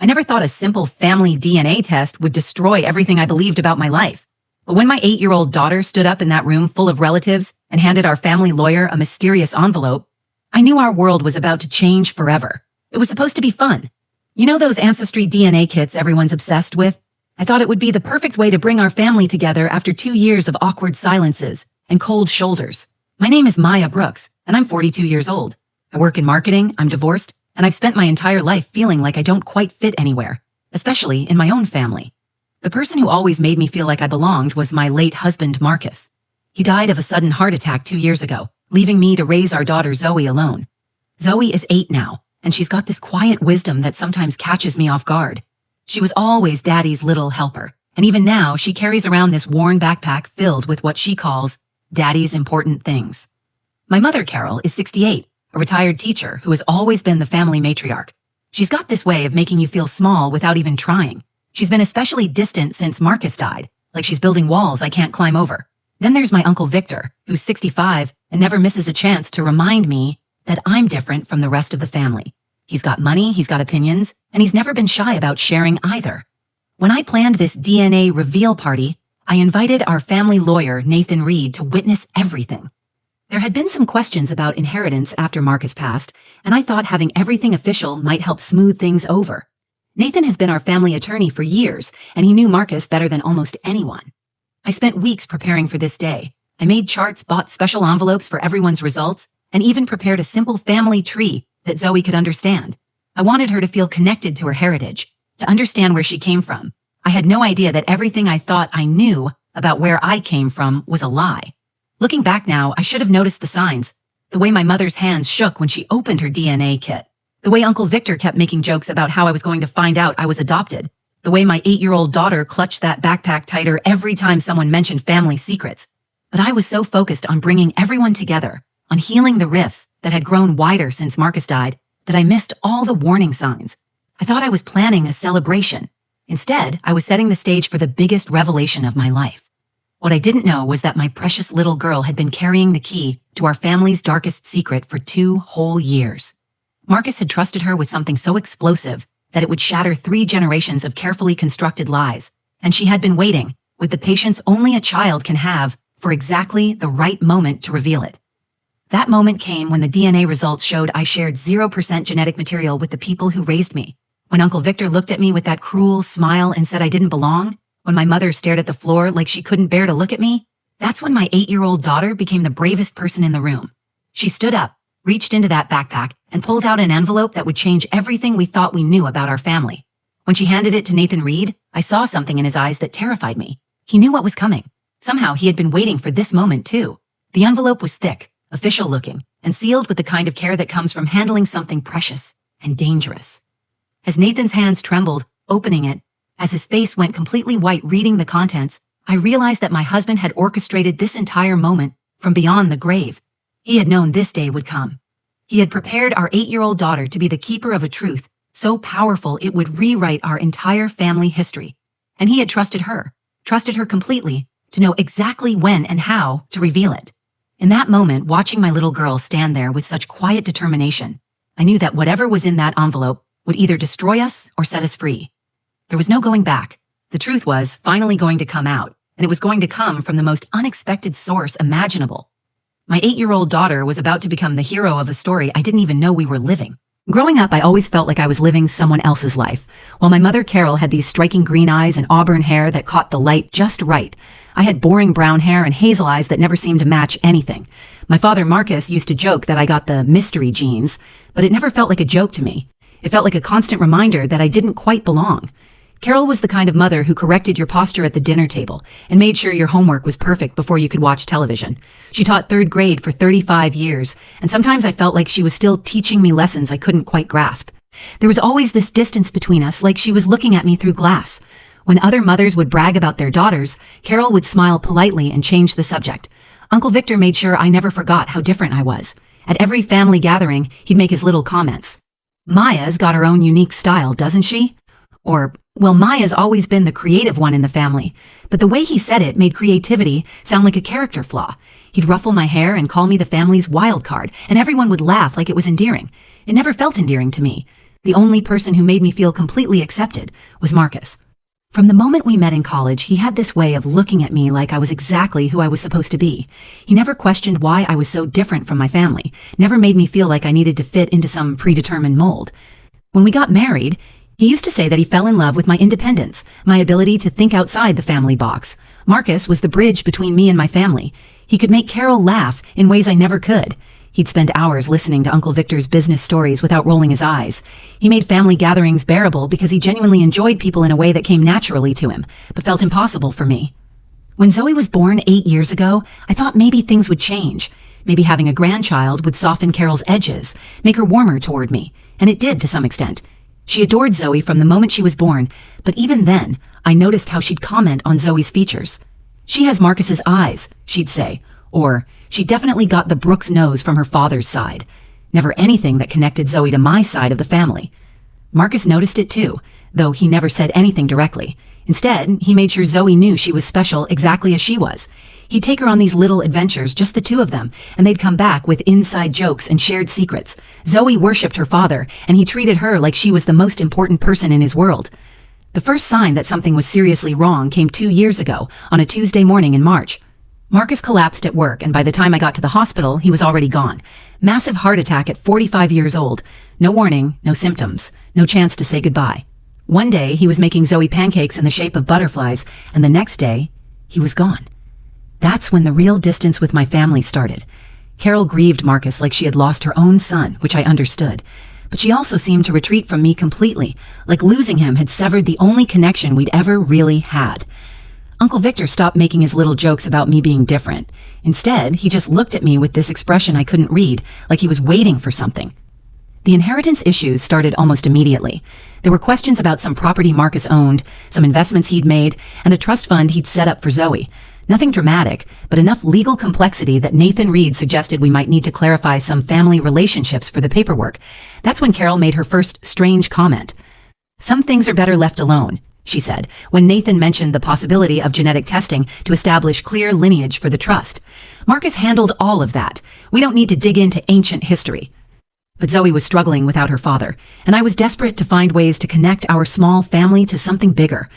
I never thought a simple family DNA test would destroy everything I believed about my life. But when my 8-year-old daughter stood up in that room full of relatives and handed our family lawyer a mysterious envelope, I knew our world was about to change forever. It was supposed to be fun. You know those Ancestry DNA kits everyone's obsessed with? I thought it would be the perfect way to bring our family together after 2 years of awkward silences and cold shoulders. My name is Maya Brooks, and I'm 42 years old. I work in marketing, I'm divorced, and I've spent my entire life feeling like I don't quite fit anywhere, especially in my own family. The person who always made me feel like I belonged was my late husband, Marcus. He died of a sudden heart attack 2 years ago, leaving me to raise our daughter Zoe alone. Zoe is 8 now, and she's got this quiet wisdom that sometimes catches me off guard. She was always Daddy's little helper, and even now she carries around this worn backpack filled with what she calls Daddy's important things. My mother, Carol, is 68, a retired teacher who has always been the family matriarch. She's got this way of making you feel small without even trying. She's been especially distant since Marcus died, like she's building walls I can't climb over. Then there's my Uncle Victor, who's 65 and never misses a chance to remind me that I'm different from the rest of the family. He's got money, he's got opinions, and he's never been shy about sharing either. When I planned this DNA reveal party, I invited our family lawyer, Nathan Reed, to witness everything. There had been some questions about inheritance after Marcus passed, and I thought having everything official might help smooth things over. Nathan has been our family attorney for years, and he knew Marcus better than almost anyone. I spent weeks preparing for this day. I made charts, bought special envelopes for everyone's results, and even prepared a simple family tree that Zoe could understand. I wanted her to feel connected to her heritage, to understand where she came from. I had no idea that everything I thought I knew about where I came from was a lie. Looking back now, I should have noticed the signs. The way my mother's hands shook when she opened her DNA kit. The way Uncle Victor kept making jokes about how I was going to find out I was adopted. The way my 8-year-old daughter clutched that backpack tighter every time someone mentioned family secrets. But I was so focused on bringing everyone together, on healing the rifts that had grown wider since Marcus died, that I missed all the warning signs. I thought I was planning a celebration. Instead, I was setting the stage for the biggest revelation of my life. What I didn't know was that my precious little girl had been carrying the key to our family's darkest secret for 2 whole years. Marcus had trusted her with something so explosive that it would shatter 3 generations of carefully constructed lies, and she had been waiting, with the patience only a child can have, for exactly the right moment to reveal it. That moment came when the DNA results showed I shared 0% genetic material with the people who raised me. When Uncle Victor looked at me with that cruel smile and said I didn't belong, when my mother stared at the floor like she couldn't bear to look at me, that's when my 8-year-old daughter became the bravest person in the room. She stood up, reached into that backpack, and pulled out an envelope that would change everything we thought we knew about our family. When she handed it to Nathan Reed, I saw something in his eyes that terrified me. He knew what was coming. Somehow he had been waiting for this moment too. The envelope was thick, official looking, and sealed with the kind of care that comes from handling something precious and dangerous. As Nathan's hands trembled, opening it, as his face went completely white reading the contents, I realized that my husband had orchestrated this entire moment from beyond the grave. He had known this day would come. He had prepared our 8-year-old daughter to be the keeper of a truth so powerful it would rewrite our entire family history. And he had trusted her completely, to know exactly when and how to reveal it. In that moment, watching my little girl stand there with such quiet determination, I knew that whatever was in that envelope would either destroy us or set us free. There was no going back. The truth was finally going to come out, and it was going to come from the most unexpected source imaginable. My 8-year-old daughter was about to become the hero of a story I didn't even know we were living. Growing up, I always felt like I was living someone else's life. While my mother, Carol, had these striking green eyes and auburn hair that caught the light just right, I had boring brown hair and hazel eyes that never seemed to match anything. My father, Marcus, used to joke that I got the mystery genes, but it never felt like a joke to me. It felt like a constant reminder that I didn't quite belong. Carol was the kind of mother who corrected your posture at the dinner table and made sure your homework was perfect before you could watch television. She taught 3rd grade for 35 years, and sometimes I felt like she was still teaching me lessons I couldn't quite grasp. There was always this distance between us, like she was looking at me through glass. When other mothers would brag about their daughters, Carol would smile politely and change the subject. Uncle Victor made sure I never forgot how different I was. At every family gathering, he'd make his little comments. Maya's got her own unique style, doesn't she? Or, well, Maya's always been the creative one in the family, but the way he said it made creativity sound like a character flaw. He'd ruffle my hair and call me the family's wild card, and everyone would laugh like it was endearing. It never felt endearing to me. The only person who made me feel completely accepted was Marcus. From the moment we met in college, he had this way of looking at me like I was exactly who I was supposed to be. He never questioned why I was so different from my family, never made me feel like I needed to fit into some predetermined mold. When we got married, he used to say that he fell in love with my independence, my ability to think outside the family box. Marcus was the bridge between me and my family. He could make Carol laugh in ways I never could. He'd spend hours listening to Uncle Victor's business stories without rolling his eyes. He made family gatherings bearable because he genuinely enjoyed people in a way that came naturally to him, but felt impossible for me. When Zoe was born 8 years ago, I thought maybe things would change. Maybe having a grandchild would soften Carol's edges, make her warmer toward me, and it did to some extent. She adored Zoe from the moment she was born, but even then, I noticed how she'd comment on Zoe's features. "She has Marcus's eyes," she'd say, or "She definitely got the Brooks nose from her father's side." Never anything that connected Zoe to my side of the family. Marcus noticed it too, though he never said anything directly. Instead, he made sure Zoe knew she was special exactly as she was. He'd take her on these little adventures, just the two of them, and they'd come back with inside jokes and shared secrets. Zoe worshipped her father, and he treated her like she was the most important person in his world. The first sign that something was seriously wrong came 2 years ago, on a Tuesday morning in March. Marcus collapsed at work, and by the time I got to the hospital, he was already gone. Massive heart attack at 45 years old. No warning, no symptoms, no chance to say goodbye. One day, he was making Zoe pancakes in the shape of butterflies, and the next day, he was gone. That's when the real distance with my family started. Carol grieved Marcus like she had lost her own son, which I understood. But she also seemed to retreat from me completely, like losing him had severed the only connection we'd ever really had. Uncle Victor stopped making his little jokes about me being different. Instead, he just looked at me with this expression I couldn't read, like he was waiting for something. The inheritance issues started almost immediately. There were questions about some property Marcus owned, some investments he'd made, and a trust fund he'd set up for Zoe. Nothing dramatic, but enough legal complexity that Nathan Reed suggested we might need to clarify some family relationships for the paperwork. That's when Carol made her first strange comment. "Some things are better left alone," she said, when Nathan mentioned the possibility of genetic testing to establish clear lineage for the trust. "Marcus handled all of that. We don't need to dig into ancient history." But Zoe was struggling without her father, and I was desperate to find ways to connect our small family to something bigger.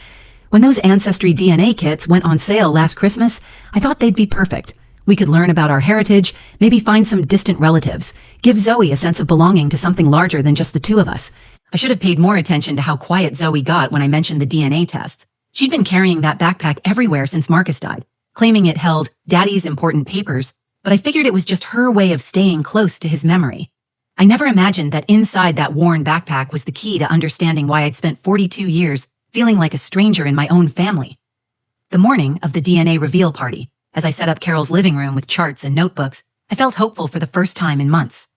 When those Ancestry DNA kits went on sale last Christmas, I thought they'd be perfect. We could learn about our heritage, maybe find some distant relatives, give Zoe a sense of belonging to something larger than just the two of us. I should have paid more attention to how quiet Zoe got when I mentioned the DNA tests. She'd been carrying that backpack everywhere since Marcus died, claiming it held Daddy's important papers, but I figured it was just her way of staying close to his memory. I never imagined that inside that worn backpack was the key to understanding why I'd spent 42 years feeling like a stranger in my own family. The morning of the DNA reveal party, as I set up Carol's living room with charts and notebooks, I felt hopeful for the first time in months.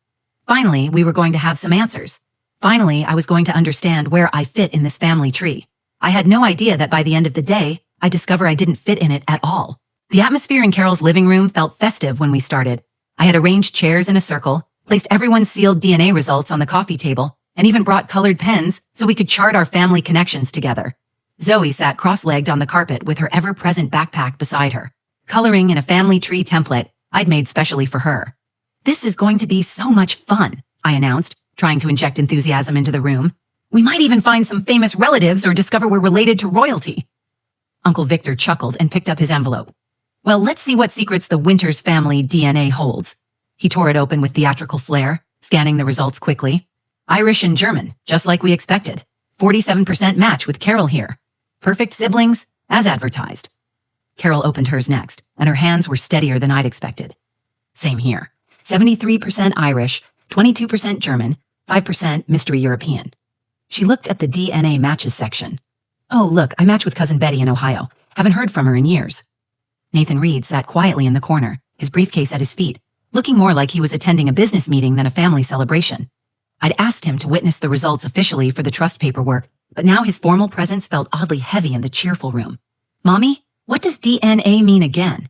Finally, we were going to have some answers. Finally, I was going to understand where I fit in this family tree. I had no idea that by the end of the day, I'd discover I didn't fit in it at all. The atmosphere in Carol's living room felt festive when we started. I had arranged chairs in a circle, placed everyone's sealed DNA results on the coffee table, and even brought colored pens so we could chart our family connections together. Zoe sat cross-legged on the carpet with her ever-present backpack beside her, coloring in a family tree template I'd made specially for her. "This is going to be so much fun," I announced, trying to inject enthusiasm into the room. "We might even find some famous relatives or discover we're related to royalty." Uncle Victor chuckled and picked up his envelope. "Well, let's see what secrets the Winters family DNA holds." He tore it open with theatrical flair, scanning the results quickly. "Irish and German, just like we expected. 47% match with Carol here. Perfect siblings, as advertised." Carol opened hers next, and her hands were steadier than I'd expected. "Same here. 73% Irish, 22% German, 5% Mystery European." She looked at the DNA matches section. "Oh, look, I match with Cousin Betty in Ohio. Haven't heard from her in years." Nathan Reed sat quietly in the corner, his briefcase at his feet, looking more like he was attending a business meeting than a family celebration. I'd asked him to witness the results officially for the trust paperwork, but now his formal presence felt oddly heavy in the cheerful room. "Mommy, what does DNA mean again?"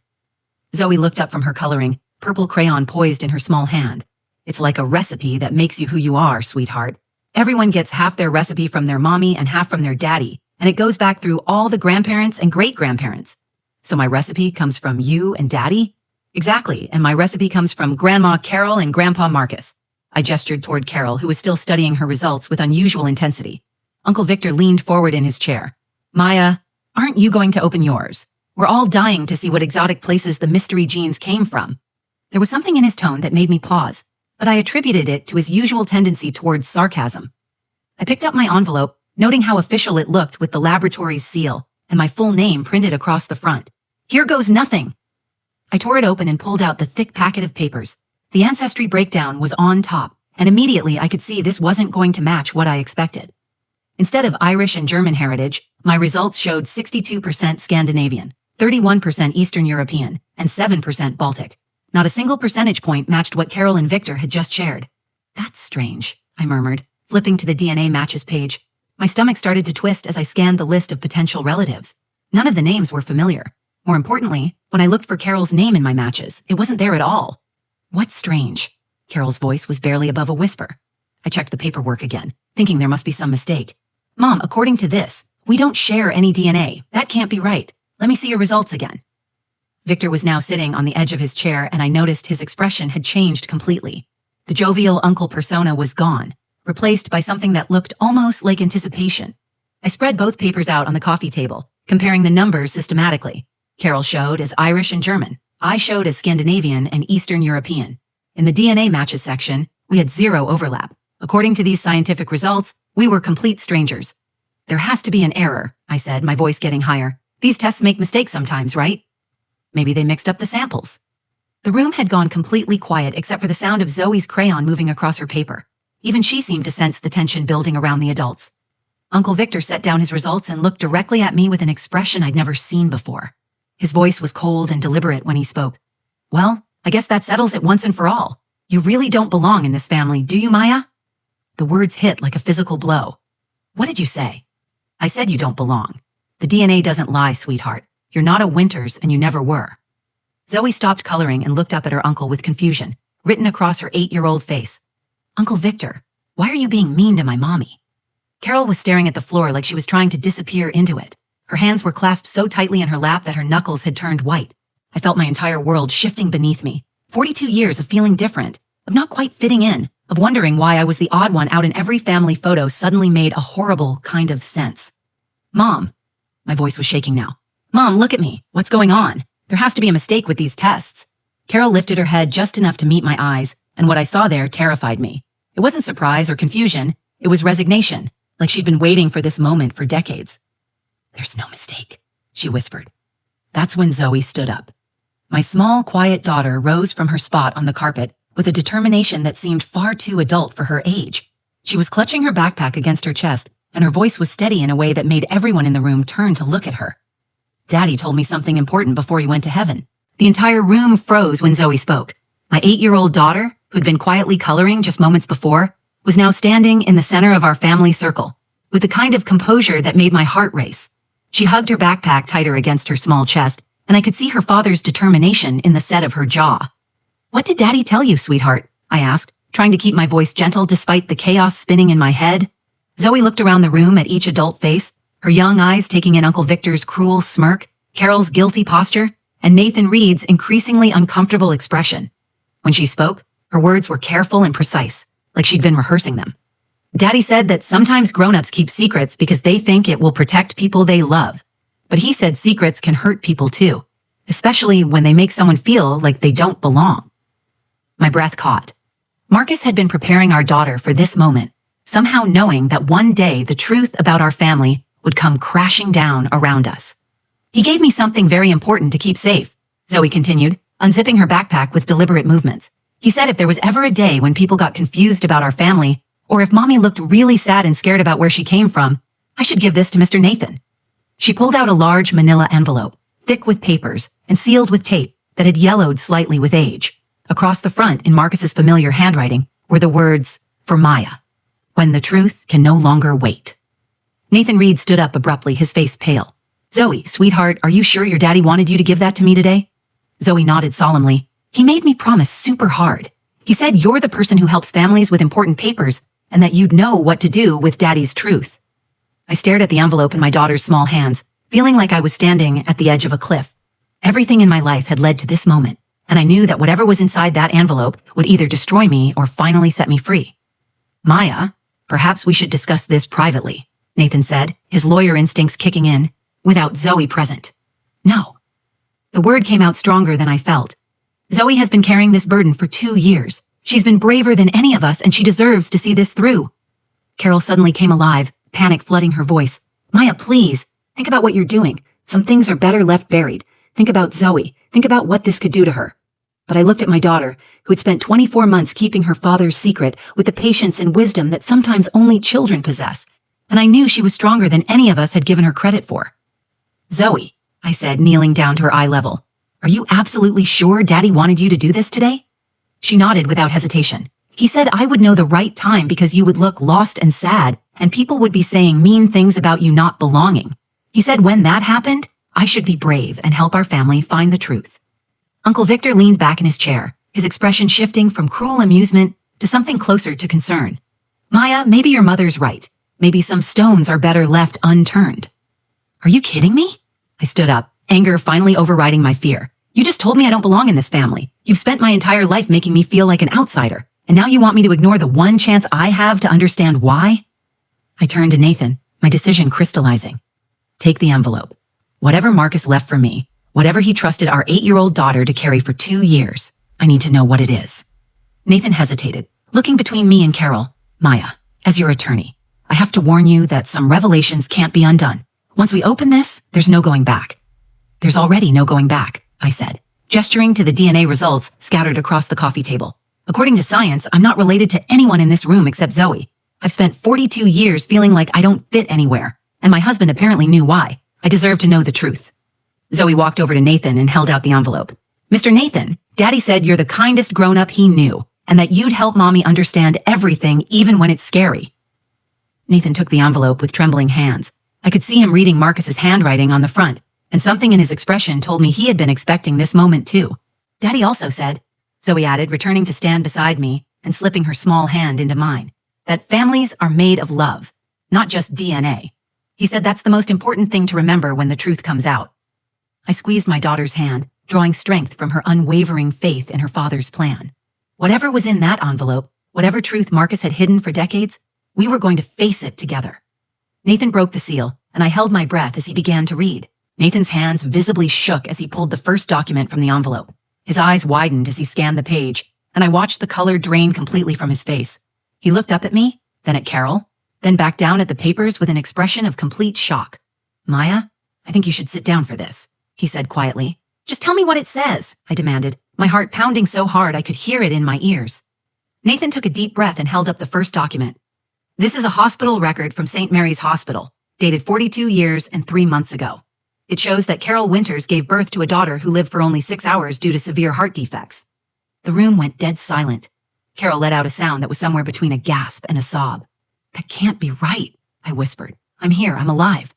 Zoe looked up from her coloring, purple crayon poised in her small hand. "It's like a recipe that makes you who you are, sweetheart. Everyone gets half their recipe from their mommy and half from their daddy, and it goes back through all the grandparents and great-grandparents. So my recipe comes from you and Daddy?" "Exactly, and my recipe comes from Grandma Carol and Grandpa Marcus." I gestured toward Carol, who was still studying her results with unusual intensity. Uncle Victor leaned forward in his chair. Maya, aren't you going to open yours? We're all dying to see what exotic places the mystery genes came from. There was something in his tone that made me pause, but I attributed it to his usual tendency towards sarcasm. I picked up my envelope, noting how official it looked with the laboratory's seal and my full name printed across the front. Here goes nothing. I tore it open and pulled out the thick packet of papers. The ancestry breakdown was on top, and immediately I could see this wasn't going to match what I expected. Instead of Irish and German heritage, my results showed 62% Scandinavian, 31% Eastern European, and 7% Baltic. Not a single percentage point matched what Carol and Victor had just shared. That's strange, I murmured, flipping to the DNA matches page. My stomach started to twist as I scanned the list of potential relatives. None of the names were familiar. More importantly, when I looked for Carol's name in my matches, it wasn't there at all. What's strange? Carol's voice was barely above a whisper. I checked the paperwork again, thinking there must be some mistake. Mom, according to this, we don't share any DNA. That can't be right. Let me see your results again. Victor was now sitting on the edge of his chair, and I noticed his expression had changed completely. The jovial uncle persona was gone, replaced by something that looked almost like anticipation. I spread both papers out on the coffee table, comparing the numbers systematically. Carol showed as Irish and German. I showed as Scandinavian and Eastern European. In the DNA matches section, we had zero overlap. According to these scientific results, we were complete strangers. There has to be an error, I said, my voice getting higher. These tests make mistakes sometimes, right? Maybe they mixed up the samples. The room had gone completely quiet except for the sound of Zoe's crayon moving across her paper. Even she seemed to sense the tension building around the adults. Uncle Victor set down his results and looked directly at me with an expression I'd never seen before. His voice was cold and deliberate when he spoke. Well, I guess that settles it once and for all. You really don't belong in this family, do you, Maya? The words hit like a physical blow. What did you say? I said you don't belong. The DNA doesn't lie, sweetheart. You're not a Winters and you never were. Zoe stopped coloring and looked up at her uncle with confusion, written across her 8-year-old face. Uncle Victor, why are you being mean to my mommy? Carol was staring at the floor like she was trying to disappear into it. Her hands were clasped so tightly in her lap that her knuckles had turned white. I felt my entire world shifting beneath me. 42 years of feeling different, of not quite fitting in, of wondering why I was the odd one out in every family photo suddenly made a horrible kind of sense. Mom, my voice was shaking now. Mom, look at me. What's going on? There has to be a mistake with these tests. Carol lifted her head just enough to meet my eyes, and what I saw there terrified me. It wasn't surprise or confusion. It was resignation, like she'd been waiting for this moment for decades. There's no mistake, she whispered. That's when Zoe stood up. My small, quiet daughter rose from her spot on the carpet with a determination that seemed far too adult for her age. She was clutching her backpack against her chest, and her voice was steady in a way that made everyone in the room turn to look at her. Daddy told me something important before he went to heaven. The entire room froze when Zoe spoke. My 8-year-old daughter, who'd been quietly coloring just moments before, was now standing in the center of our family circle, with the kind of composure that made my heart race. She hugged her backpack tighter against her small chest, and I could see her father's determination in the set of her jaw. What did Daddy tell you, sweetheart? I asked, trying to keep my voice gentle despite the chaos spinning in my head. Zoe looked around the room at each adult face, her young eyes taking in Uncle Victor's cruel smirk, Carol's guilty posture, and Nathan Reed's increasingly uncomfortable expression. When she spoke, her words were careful and precise, like she'd been rehearsing them. Daddy said that sometimes grown-ups keep secrets because they think it will protect people they love. But he said secrets can hurt people too, especially when they make someone feel like they don't belong. My breath caught. Marcus had been preparing our daughter for this moment, somehow knowing that one day the truth about our family would come crashing down around us. He gave me something very important to keep safe, Zoe continued, unzipping her backpack with deliberate movements. He said if there was ever a day when people got confused about our family, or if Mommy looked really sad and scared about where she came from, I should give this to Mr. Nathan. She pulled out a large manila envelope, thick with papers and sealed with tape that had yellowed slightly with age. Across the front, in Marcus's familiar handwriting, were the words, "For Maya, when the truth can no longer wait." Nathan Reed stood up abruptly, his face pale. "Zoe, sweetheart, are you sure your daddy wanted you to give that to me today?" Zoe nodded solemnly. "He made me promise super hard. He said you're the person who helps families with important papers and that you'd know what to do with Daddy's truth." I stared at the envelope in my daughter's small hands, feeling like I was standing at the edge of a cliff. Everything in my life had led to this moment, and I knew that whatever was inside that envelope would either destroy me or finally set me free. Maya, perhaps we should discuss this privately, Nathan said, his lawyer instincts kicking in, without Zoe present. No. The word came out stronger than I felt. Zoe has been carrying this burden for 2 years. She's been braver than any of us, and she deserves to see this through. Carol suddenly came alive, panic flooding her voice. Maya, please, think about what you're doing. Some things are better left buried. Think about Zoe. Think about what this could do to her. But I looked at my daughter, who had spent 24 months keeping her father's secret with the patience and wisdom that sometimes only children possess, and I knew she was stronger than any of us had given her credit for. Zoe, I said, kneeling down to her eye level, are you absolutely sure Daddy wanted you to do this today? She nodded without hesitation. He said I would know the right time because you would look lost and sad, and people would be saying mean things about you not belonging. He said when that happened, I should be brave and help our family find the truth. Uncle Victor leaned back in his chair, his expression shifting from cruel amusement to something closer to concern. Maya, maybe your mother's right. Maybe some stones are better left unturned. Are you kidding me? I stood up, anger finally overriding my fear. You just told me I don't belong in this family. You've spent my entire life making me feel like an outsider, and now you want me to ignore the one chance I have to understand why? I turned to Nathan, my decision crystallizing. Take the envelope. Whatever Marcus left for me, whatever he trusted our 8-year-old daughter to carry for 2 years, I need to know what it is. Nathan hesitated, looking between me and Carol. Maya, as your attorney, I have to warn you that some revelations can't be undone. Once we open this, there's no going back. There's already no going back, I said, gesturing to the DNA results scattered across the coffee table. According to science, I'm not related to anyone in this room except Zoe. I've spent 42 years feeling like I don't fit anywhere, and my husband apparently knew why. I deserve to know the truth. Zoe walked over to Nathan and held out the envelope. Mr. Nathan, Daddy said you're the kindest grown-up he knew, and that you'd help Mommy understand everything even when it's scary. Nathan took the envelope with trembling hands. I could see him reading Marcus's handwriting on the front, and something in his expression told me he had been expecting this moment too. Daddy also said, Zoe added, returning to stand beside me and slipping her small hand into mine, that families are made of love, not just DNA. He said that's the most important thing to remember when the truth comes out. I squeezed my daughter's hand, drawing strength from her unwavering faith in her father's plan. Whatever was in that envelope, whatever truth Marcus had hidden for decades, we were going to face it together. Nathan broke the seal, and I held my breath as he began to read. Nathan's hands visibly shook as he pulled the first document from the envelope. His eyes widened as he scanned the page, and I watched the color drain completely from his face. He looked up at me, then at Carol, then back down at the papers with an expression of complete shock. Maya, I think you should sit down for this, he said quietly. Just tell me what it says, I demanded, my heart pounding so hard I could hear it in my ears. Nathan took a deep breath and held up the first document. This is a hospital record from St. Mary's Hospital, dated 42 years and 3 months ago. It shows that Carol Winters gave birth to a daughter who lived for only 6 hours due to severe heart defects. The room went dead silent. Carol let out a sound that was somewhere between a gasp and a sob. That can't be right, I whispered. I'm here, I'm alive.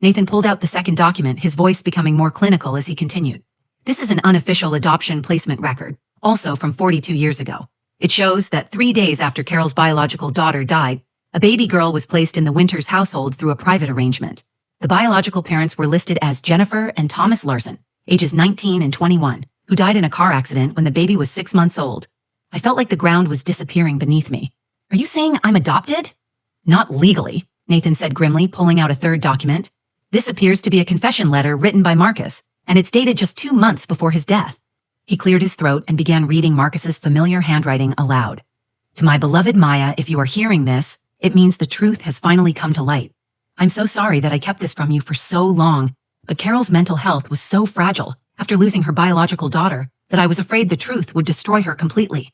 Nathan pulled out the second document, his voice becoming more clinical as he continued. This is an unofficial adoption placement record, also from 42 years ago. It shows that 3 days after Carol's biological daughter died, a baby girl was placed in the Winters household through a private arrangement. The biological parents were listed as Jennifer and Thomas Larson, ages 19 and 21, who died in a car accident when the baby was 6 months old. I felt like the ground was disappearing beneath me. Are you saying I'm adopted? Not legally, Nathan said grimly, pulling out a third document. This appears to be a confession letter written by Marcus, and it's dated just 2 months before his death. He cleared his throat and began reading Marcus's familiar handwriting aloud. To my beloved Maya, if you are hearing this, it means the truth has finally come to light. I'm so sorry that I kept this from you for so long, but Carol's mental health was so fragile after losing her biological daughter that I was afraid the truth would destroy her completely.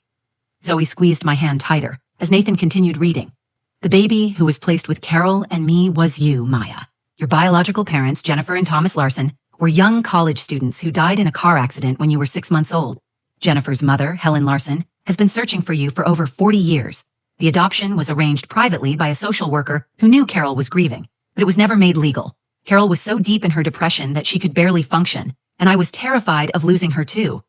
Zoe squeezed my hand tighter as Nathan continued reading. The baby who was placed with Carol and me was you, Maya. Your biological parents, Jennifer and Thomas Larson, were young college students who died in a car accident when you were 6 months old. Jennifer's mother, Helen Larson, has been searching for you for over 40 years. The adoption was arranged privately by a social worker who knew Carol was grieving, but it was never made legal. Carol was so deep in her depression that she could barely function, and I was terrified of losing her too.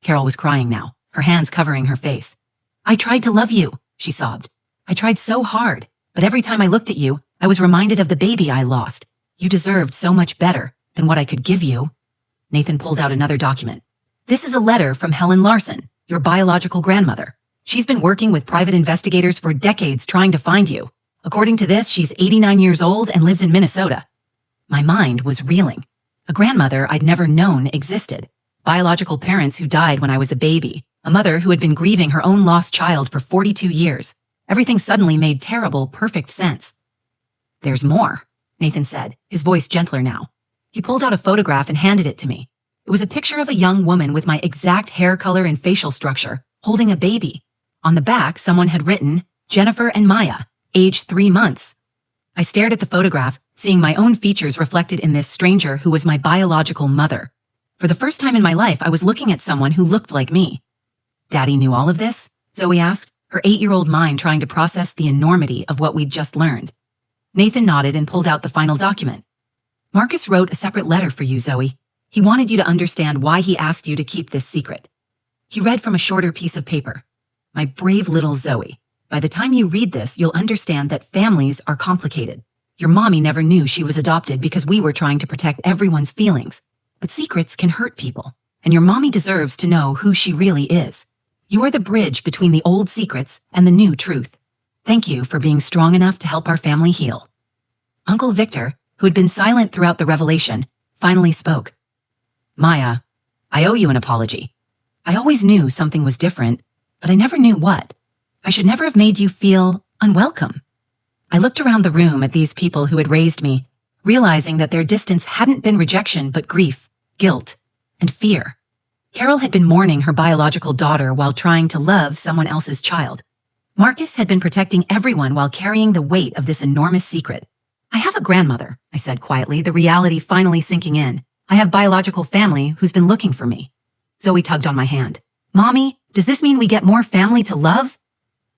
Carol was crying now, her hands covering her face. I tried to love you, she sobbed. I tried so hard, but every time I looked at you, I was reminded of the baby I lost. You deserved so much better than what I could give you. Nathan pulled out another document. This is a letter from Helen Larson, your biological grandmother. She's been working with private investigators for decades trying to find you. According to this, she's 89 years old and lives in Minnesota. My mind was reeling. A grandmother I'd never known existed. Biological parents who died when I was a baby. A mother who had been grieving her own lost child for 42 years. Everything suddenly made terrible, perfect sense. There's more, Nathan said, his voice gentler now. He pulled out a photograph and handed it to me. It was a picture of a young woman with my exact hair color and facial structure, holding a baby. On the back, someone had written, Jennifer and Maya, age 3 months. I stared at the photograph, seeing my own features reflected in this stranger who was my biological mother. For the first time in my life, I was looking at someone who looked like me. Daddy knew all of this? Zoe asked, her 8-year-old mind trying to process the enormity of what we'd just learned. Nathan nodded and pulled out the final document. Marcus wrote a separate letter for you, Zoe. He wanted you to understand why he asked you to keep this secret. He read from a shorter piece of paper. My brave little Zoe. By the time you read this, you'll understand that families are complicated. Your mommy never knew she was adopted because we were trying to protect everyone's feelings. But secrets can hurt people, and your mommy deserves to know who she really is. You are the bridge between the old secrets and the new truth. Thank you for being strong enough to help our family heal. Uncle Victor, who had been silent throughout the revelation, finally spoke. Maya, I owe you an apology. I always knew something was different, but I never knew what. I should never have made you feel unwelcome. I looked around the room at these people who had raised me, realizing that their distance hadn't been rejection but grief, guilt, and fear. Carol had been mourning her biological daughter while trying to love someone else's child. Marcus had been protecting everyone while carrying the weight of this enormous secret. I have a grandmother, I said quietly, the reality finally sinking in. I have biological family who's been looking for me. Zoe tugged on my hand. Mommy, does this mean we get more family to love?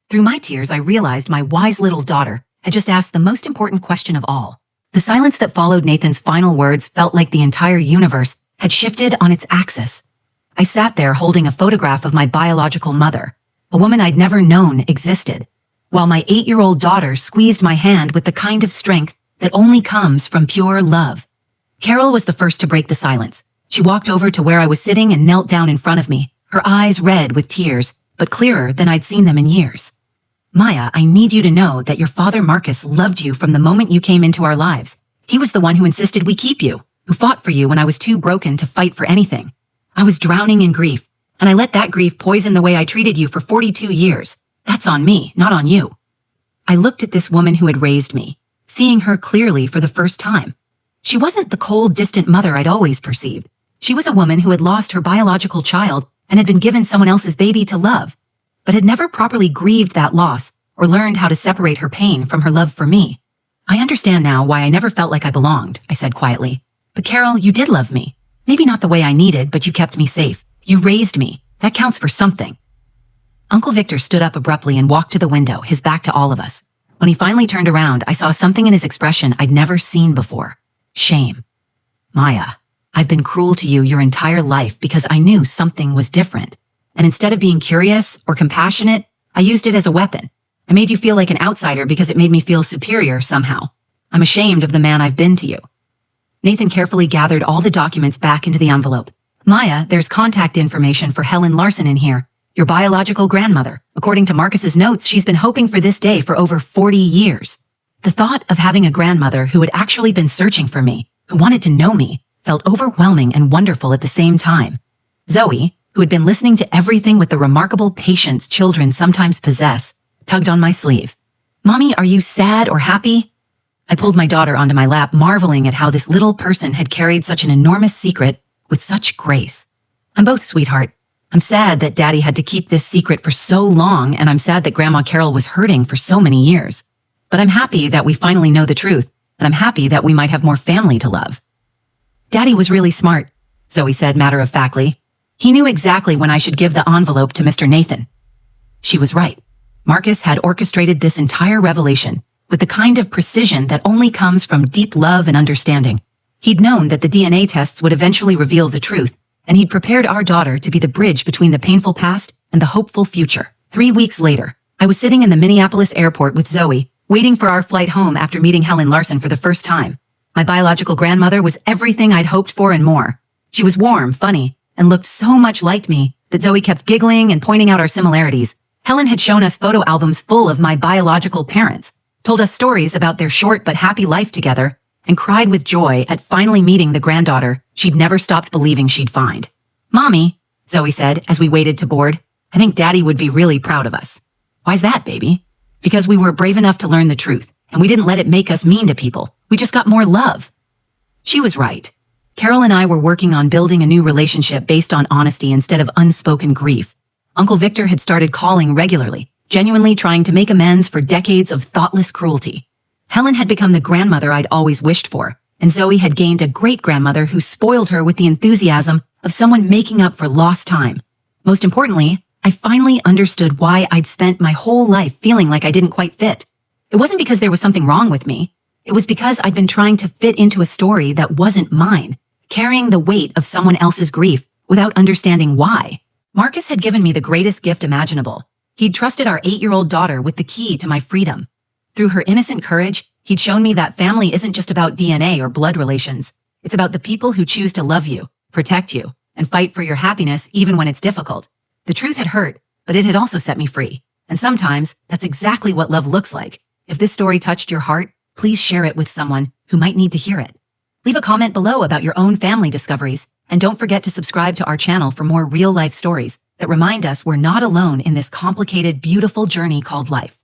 Through my tears, I realized my wise little daughter had just asked the most important question of all. The silence that followed Nathan's final words felt like the entire universe had shifted on its axis. I sat there holding a photograph of my biological mother, a woman I'd never known existed, while my 8-year-old daughter squeezed my hand with the kind of strength that only comes from pure love. Carol was the first to break the silence. She walked over to where I was sitting and knelt down in front of me, her eyes red with tears, but clearer than I'd seen them in years. Maya, I need you to know that your father Marcus loved you from the moment you came into our lives. He was the one who insisted we keep you, who fought for you when I was too broken to fight for anything. I was drowning in grief, and I let that grief poison the way I treated you for 42 years. That's on me, not on you. I looked at this woman who had raised me, seeing her clearly for the first time. She wasn't the cold, distant mother I'd always perceived. She was a woman who had lost her biological child and had been given someone else's baby to love, but had never properly grieved that loss or learned how to separate her pain from her love for me. I understand now why I never felt like I belonged, I said quietly. But Carol, you did love me. Maybe not the way I needed, but you kept me safe. You raised me. That counts for something. Uncle Victor stood up abruptly and walked to the window, his back to all of us. When he finally turned around, I saw something in his expression I'd never seen before. Shame. Maya, I've been cruel to you your entire life because I knew something was different. And instead of being curious or compassionate, I used it as a weapon. I made you feel like an outsider because it made me feel superior somehow. I'm ashamed of the man I've been to you. Nathan carefully gathered all the documents back into the envelope. Maya, there's contact information for Helen Larson in here, your biological grandmother. According to Marcus's notes, she's been hoping for this day for over 40 years. The thought of having a grandmother who had actually been searching for me, who wanted to know me, felt overwhelming and wonderful at the same time. Zoe, who had been listening to everything with the remarkable patience children sometimes possess, tugged on my sleeve. Mommy, are you sad or happy? I pulled my daughter onto my lap, marveling at how this little person had carried such an enormous secret with such grace. I'm both, sweetheart. I'm sad that Daddy had to keep this secret for so long, and I'm sad that Grandma Carol was hurting for so many years. But I'm happy that we finally know the truth, and I'm happy that we might have more family to love. Daddy was really smart, Zoe said matter-of-factly. He knew exactly when I should give the envelope to Mr. Nathan. She was right. Marcus had orchestrated this entire revelation with the kind of precision that only comes from deep love and understanding. He'd known that the DNA tests would eventually reveal the truth, and he'd prepared our daughter to be the bridge between the painful past and the hopeful future. 3 weeks later, I was sitting in the Minneapolis airport with Zoe, waiting for our flight home after meeting Helen Larson for the first time. My biological grandmother was everything I'd hoped for and more. She was warm, funny, and looked so much like me that Zoe kept giggling and pointing out our similarities. Helen had shown us photo albums full of my biological parents, told us stories about their short but happy life together, and cried with joy at finally meeting the granddaughter she'd never stopped believing she'd find. "Mommy," Zoe said as we waited to board, "I think Daddy would be really proud of us." "Why's that, baby?" "Because we were brave enough to learn the truth, and we didn't let it make us mean to people. We just got more love." She was right. Carol and I were working on building a new relationship based on honesty instead of unspoken grief. Uncle Victor had started calling regularly, genuinely trying to make amends for decades of thoughtless cruelty. Helen had become the grandmother I'd always wished for, and Zoe had gained a great-grandmother who spoiled her with the enthusiasm of someone making up for lost time. Most importantly, I finally understood why I'd spent my whole life feeling like I didn't quite fit. It wasn't because there was something wrong with me. It was because I'd been trying to fit into a story that wasn't mine, carrying the weight of someone else's grief without understanding why. Marcus had given me the greatest gift imaginable. He'd trusted our 8-year-old daughter with the key to my freedom. Through her innocent courage, he'd shown me that family isn't just about DNA or blood relations. It's about the people who choose to love you, protect you, and fight for your happiness even when it's difficult. The truth had hurt, but it had also set me free. And sometimes, that's exactly what love looks like. If this story touched your heart, please share it with someone who might need to hear it. Leave a comment below about your own family discoveries, and don't forget to subscribe to our channel for more real-life stories that remind us we're not alone in this complicated, beautiful journey called life.